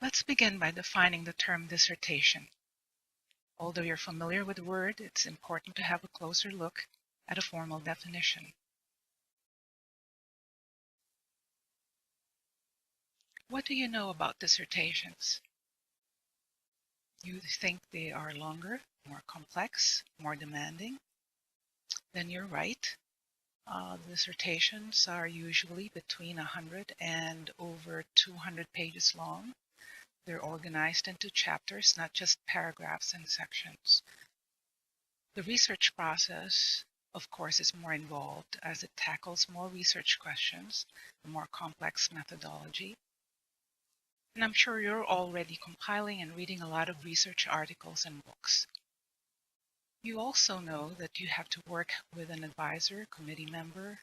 Let's begin by defining the term dissertation. Although you're familiar with the word, it's important to have a closer look at a formal definition. What do you know about dissertations? You think they are longer, more complex, more demanding? Then you're right. Dissertations are usually between 100 and over 200 pages long. They're organized into chapters, not just paragraphs and sections. The research process, of course, is more involved as it tackles more research questions, a more complex methodology. And I'm sure you're already compiling and reading a lot of research articles and books. You also know that you have to work with an advisor, committee members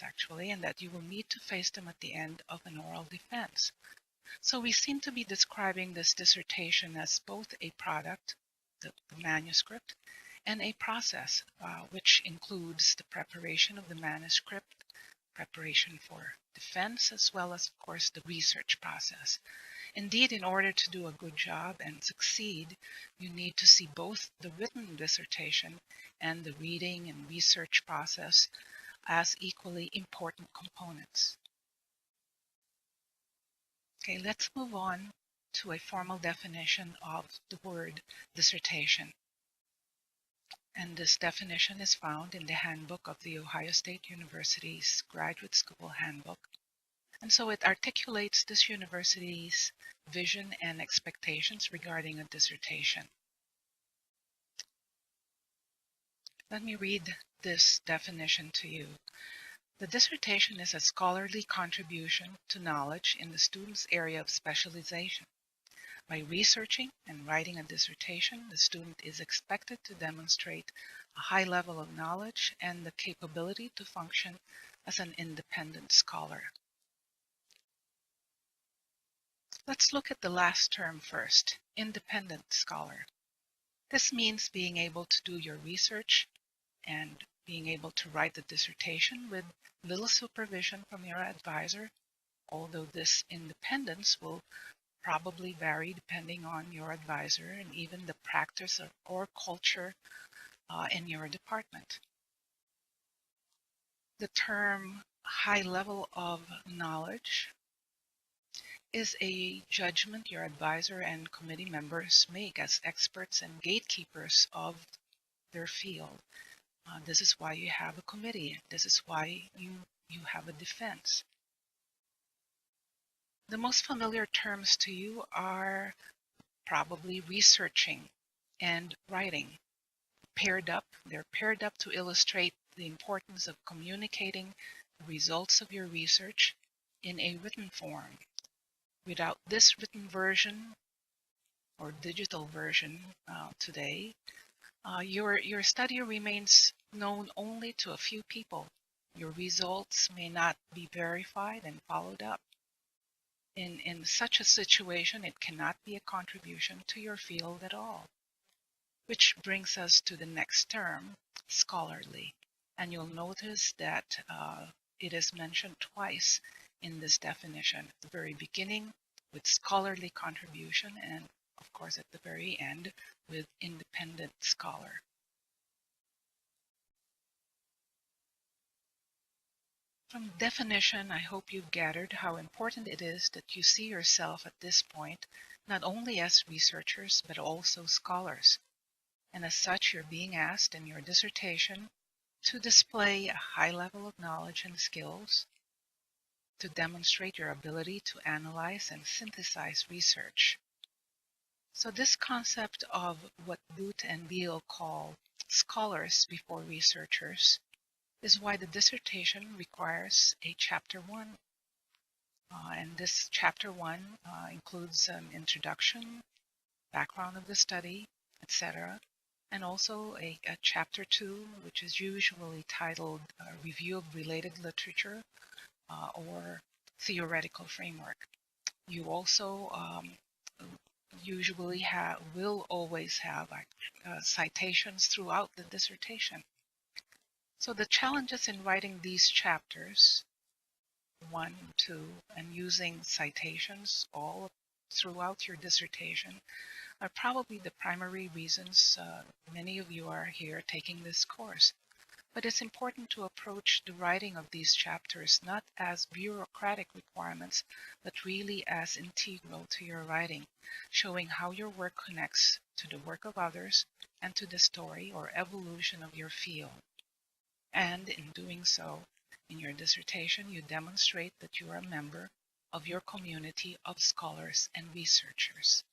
actually, and that you will need to face them at the end of an oral defense. So we seem to be describing this dissertation as both a product, the manuscript, and a process, which includes the preparation of the manuscript, preparation for defense, as well as, of course, the research process. Indeed, in order to do a good job and succeed, you need to see both the written dissertation and the reading and research process as equally important components. Okay, let's move on to a formal definition of the word dissertation. And this definition is found in the handbook of The Ohio State University's Graduate School Handbook. And so it articulates this university's vision and expectations regarding a dissertation. Let me read this definition to you. The dissertation is a scholarly contribution to knowledge in the student's area of specialization. By researching and writing a dissertation, the student is expected to demonstrate a high level of knowledge and the capability to function as an independent scholar. Let's look at the last term first, independent scholar. This means being able to do your research and being able to write the dissertation with little supervision from your advisor, although this independence will probably vary depending on your advisor and even the practice or culture in your department. The term high level of knowledge is a judgment your advisor and committee members make as experts and gatekeepers of their field. This is why you have a committee. This is why you have a defense. The most familiar terms to you are probably researching and writing. They're paired up to illustrate the importance of communicating the results of your research in a written form. Without this written version or digital version today, your study remains known only to a few people. Your results may not be verified and followed up. In such a situation, it cannot be a contribution to your field at all. Which brings us to the next term, scholarly. And you'll notice that it is mentioned twice in this definition, at the very beginning with scholarly contribution and, of course, at the very end with independent scholar. From the definition, I hope you've gathered how important it is that you see yourself at this point not only as researchers but also scholars. And as such, you're being asked in your dissertation to display a high level of knowledge and skills, to demonstrate your ability to analyze and synthesize research. So this concept of what Booth and Beale call scholars before researchers is why the dissertation requires a Chapter 1. And this Chapter 1 includes an introduction, background of the study, etc., and also a Chapter 2, which is usually titled Review of Related Literature or Theoretical Framework. You also usually will always have citations throughout the dissertation. So the challenges in writing these chapters 1, 2, and using citations all throughout your dissertation are probably the primary reasons many of you are here taking this course. But it's important to approach the writing of these chapters not as bureaucratic requirements, but really as integral to your writing, showing how your work connects to the work of others and to the story or evolution of your field. And in doing so, in your dissertation, you demonstrate that you are a member of your community of scholars and researchers.